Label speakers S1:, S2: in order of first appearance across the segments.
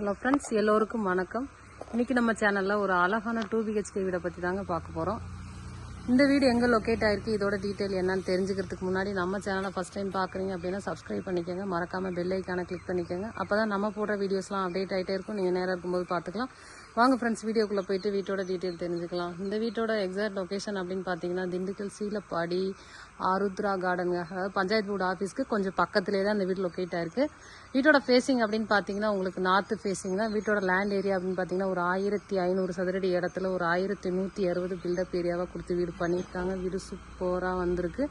S1: Hello friends, எல்லோருக்கும் வணக்கம். இன்றைக்கி நம்ம சேனலில் ஒரு அழகான 2 BHK வீடை பற்றி தாங்க பார்க்க போகிறோம். இந்த வீடு எங்கே லொக்கேட் ஆகிருக்கு, இதோட டீட்டெயில் என்னன்னு தெரிஞ்சுக்கிறதுக்கு முன்னாடி நம்ம சேனலை ஃபஸ்ட் டைம் பார்க்குறீங்க அப்படின்னா சப்ஸ்கிரைப் பண்ணிக்கோங்க. மறக்காமல் பெல் ஐக்கானை கிளிக் பண்ணிக்கோங்க. அப்போ தான் நம்ம போடுற வீடியோஸ்லாம் அப்டேட் ஆகிட்டே இருக்கும். நீங்கள் நேரம் இருக்கும்போது பார்த்துக்கலாம். வாங்க ஃப்ரெண்ட்ஸ், வீடியோக்குள்ளே போயிட்டு வீட்டோட டீட்டெயில் தெரிஞ்சுக்கலாம். இந்த வீட்டோட எக்ஸாக்ட் லொக்கேஷன் அப்படின்னு பார்த்தீங்கன்னா திண்டுக்கல் சீலப்பாடி ஆருத்ரா கார்டனுங்க, அதாவது பஞ்சாயத்து போர்டு ஆஃபீஸ்க்கு கொஞ்சம் பக்கத்துலேயே தான் இந்த வீடு லொக்கேட் ஆகிருக்கு. வீட்டோட ஃபேஸிங் அப்படின்னு பார்த்தீங்கன்னா உங்களுக்கு நார்த்து ஃபேஸிங் தான். வீட்டோட லேண்ட் ஏரியா அப்படின்னு பார்த்தீங்கன்னா ஒரு 1500 சதுரடி இடத்துல ஒரு 1160 பில்டப் ஏரியாவாக கொடுத்து வீடு பண்ணியிருக்காங்க. வீடு சூப்பராக வந்திருக்கு.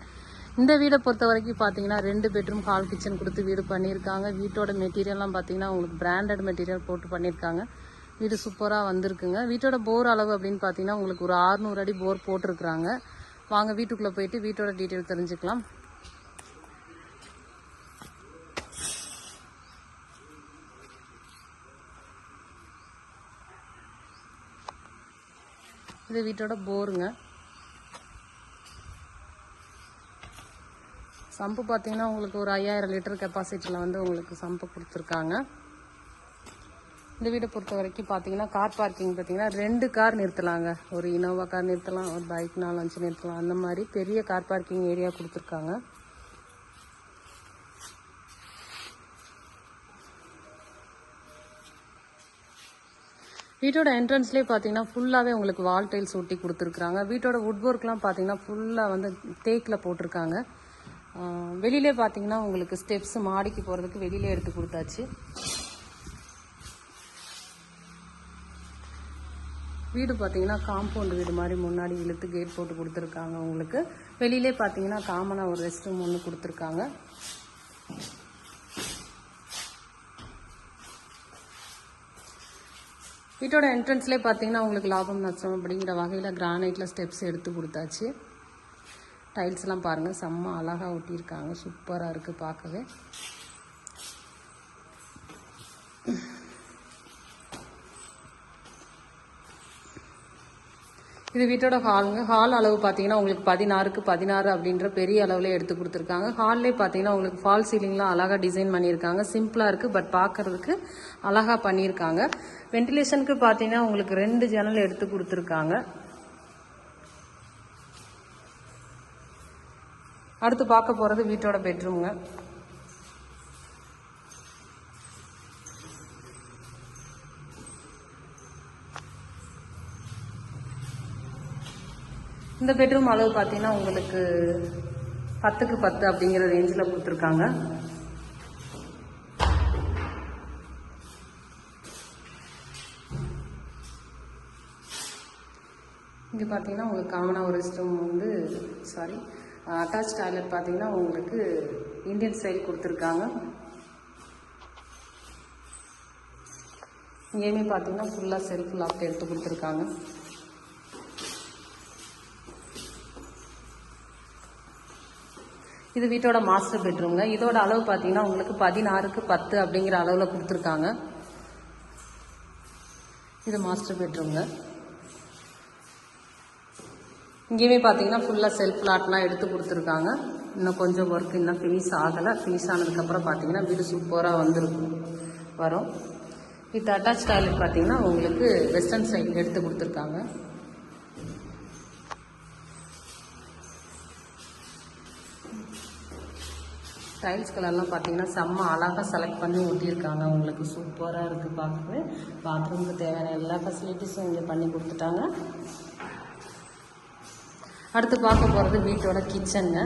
S1: இந்த வீடை பொறுத்த வரைக்கும் பார்த்தீங்கன்னா 2 பெட்ரூம் ஹால் கிச்சன் கொடுத்து வீடு பண்ணியிருக்காங்க. வீட்டோட மெட்டீரியல்லாம் பார்த்தீங்கன்னா உங்களுக்கு பிராண்டட் மெட்டீரியல் போட்டு பண்ணியிருக்காங்க. வீடு சூப்பராக வந்திருக்குங்க. வீட்டோட போர் அளவு அப்படின்னு பார்த்தீங்கன்னா உங்களுக்கு ஒரு 600 அடி போர் போட்டிருக்கிறாங்க. வாங்க வீட்டுக்குள்ளே போயிட்டு வீட்டோட டீட்டெயில் தெரிஞ்சுக்கலாம். இது வீட்டோட போருங்க. சம்பு பார்த்தீங்கன்னா உங்களுக்கு ஒரு 5000 லிட்டர் கெப்பாசிட்டியில் வந்து உங்களுக்கு சம்பு கொடுத்துருக்காங்க. இந்த வீடை பொறுத்த வரைக்கும் பார்த்தீங்கன்னா கார் பார்க்கிங் பார்த்தீங்கன்னா 2 கார் நிறுத்தலாங்க. ஒரு இனோவா கார் நிறுத்தலாம், ஒரு பைக் 4-5 நிறுத்தலாம். அந்த மாதிரி பெரிய கார் பார்க்கிங் ஏரியா கொடுத்துருக்காங்க. வீட்டோட என்ட்ரன்ஸ்லேயே பார்த்தீங்கன்னா ஃபுல்லாகவே உங்களுக்கு வால் டைல்ஸ் ஒட்டி கொடுத்துருக்குறாங்க. வீட்டோட வுட் ஒர்க்லாம் பார்த்தீங்கன்னா ஃபுல்லாக வந்து தேக்கில் போட்டிருக்காங்க. வெளியிலே பார்த்தீங்கன்னா உங்களுக்கு ஸ்டெப்ஸ் மாடிக்கு போகிறதுக்கு வெளியிலே எடுத்து கொடுத்தாச்சு. வீடு பார்த்தீங்கன்னா காம்பவுண்ட் வீடு மாதிரி முன்னாடி இழுத்து கேட் போட்டு கொடுத்துருக்காங்க. உங்களுக்கு வெளியிலே பார்த்தீங்கன்னா காமனாக ஒரு ரெஸ்ட் ரூம் ஒன்று கொடுத்துருக்காங்க. வீட்டோட என்ட்ரன்ஸ்லேயே பார்த்தீங்கன்னா உங்களுக்கு லாபம் நஷ்டம் அப்படிங்கிற வகையில் கிரானைட்டில் ஸ்டெப்ஸ் எடுத்து கொடுத்தாச்சு. டைல்ஸ்லாம் பாருங்கள், செம்ம அழகாக ஒட்டியிருக்காங்க. சூப்பராக இருக்குது பார்க்கவே. இது வீட்டோட ஹாலுங்க. ஹால் அளவு பார்த்தீங்கன்னா உங்களுக்கு 16க்கு 16 அப்படின்ற பெரிய அளவில் எடுத்து கொடுத்துருக்காங்க. ஹால்லே பார்த்தீங்கன்னா உங்களுக்கு ஃபால் சீலிங்லாம் அழகாக டிசைன் பண்ணியிருக்காங்க. சிம்பிளாக இருக்குது, பட் பார்க்குறதுக்கு அழகாக பண்ணியிருக்காங்க. வென்டிலேஷனுக்கு பார்த்தீங்கன்னா உங்களுக்கு 2 ஜன்னல் எடுத்து கொடுத்துருக்காங்க. அடுத்து பார்க்க போகிறது வீட்டோட பெட்ரூம்ங்க. இந்த பெட்ரூம் அளவு பார்த்தீங்கன்னா உங்களுக்கு 10க்கு 10 அப்படிங்கிற ரேஞ்சில் கொடுத்துருக்காங்க. இங்கே பார்த்தீங்கன்னா உங்களுக்கு காமனாக ஒரு ரெஸ்ட் ரூம் வந்து அட்டாச் டாய்லெட் பார்த்தீங்கன்னா உங்களுக்கு இந்தியன் ஸ்டைல் கொடுத்துருக்காங்க. இங்கேயுமே பார்த்தீங்கன்னா ஃபுல்லாக செல்ஃப் லாஃப்ட் எடுத்து கொடுத்துருக்காங்க. இது வீட்டோட மாஸ்டர் பெட்ரூம்ங்க. இதோட அளவு பார்த்தீங்கன்னா உங்களுக்கு 16க்கு 10 அப்படிங்கிற அளவில் கொடுத்துருக்காங்க. இது மாஸ்டர் பெட்ரூம்ங்க. இங்கேயுமே பார்த்தீங்கன்னா ஃபுல்லாக செல்ஃப் லாட்லாம் எடுத்து கொடுத்துருக்காங்க. இன்னும் கொஞ்சம் ஒர்க் இன்னும் ஃபினிஷ் ஆகலை. ஃபினிஷ் ஆனதுக்கப்புறம் பார்த்தீங்கன்னா வீடு சூப்பராக வரும். வித் அட்டாச் டாய்லெட் பார்த்தீங்கன்னா உங்களுக்கு வெஸ்டர்ன் ஸ்டைல் எடுத்து கொடுத்துருக்காங்க. டைல்ஸ் கலர்லாம் பார்த்தீங்கன்னா செம்ம அழகாக செலக்ட் பண்ணி ஒட்டியிருக்காங்க. உங்களுக்கு சூப்பராக இருக்குது பார்க்கவே. பாத்ரூமுக்கு தேவையான எல்லா ஃபெசிலிட்டிஸும் இங்கே பண்ணி கொடுத்துட்டாங்க. அடுத்து பார்க்க போகிறது வீட்டோட கிச்சனுங்க.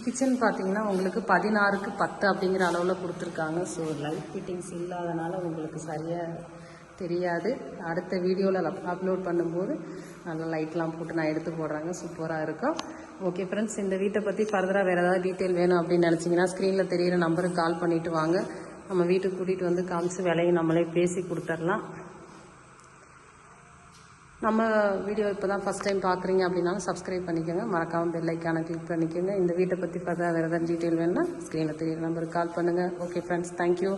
S1: கிச்சன் பார்த்தீங்கன்னா உங்களுக்கு 16க்கு 10 அப்படிங்கிற அளவில் கொடுத்துருக்காங்க. ஸோ லைட் ஃபிட்டிங்ஸ் இல்லாதனால உங்களுக்கு சரியாக தெரியாது. அடுத்த வீடியோவில் அப்லோட் பண்ணும்போது நல்லா லைட்லாம் போட்டு நான் எடுத்து போடுறாங்க. சூப்பராக இருக்கும். ஓகே ஃப்ரெண்ட்ஸ், இந்த வீட்டை பற்றி ஃபர்தராக வேறு ஏதாவது டீட்டெயில் வேணும் அப்படின்னு நினச்சிங்கன்னா ஸ்க்ரீனில் தெரிகிற நம்பருக்கு கால் பண்ணிவிட்டு வாங்க. நம்ம வீட்டுக்கு கூட்டிகிட்டு வந்து காமிச்சு விலையும் நம்மளே பேசி கொடுத்துடலாம். நம்ம வீடியோ இப்போ தான் ஃபஸ்ட் டைம் பார்க்குறீங்க அப்படின்னாலும் சப்ஸ்கிரைப் பண்ணிக்கோங்க. மறக்காமல் பெல் ஐக்கானை கிளிக் பண்ணிக்கோங்க. இந்த வீட்டை பற்றி ஃபர்தராக வேறு ஏதாவது டீட்டெயில் வேணுன்னா ஸ்க்ரீனில் தெரிகிற நம்பருக்கு கால் பண்ணுங்கள். Okay friends, thank you.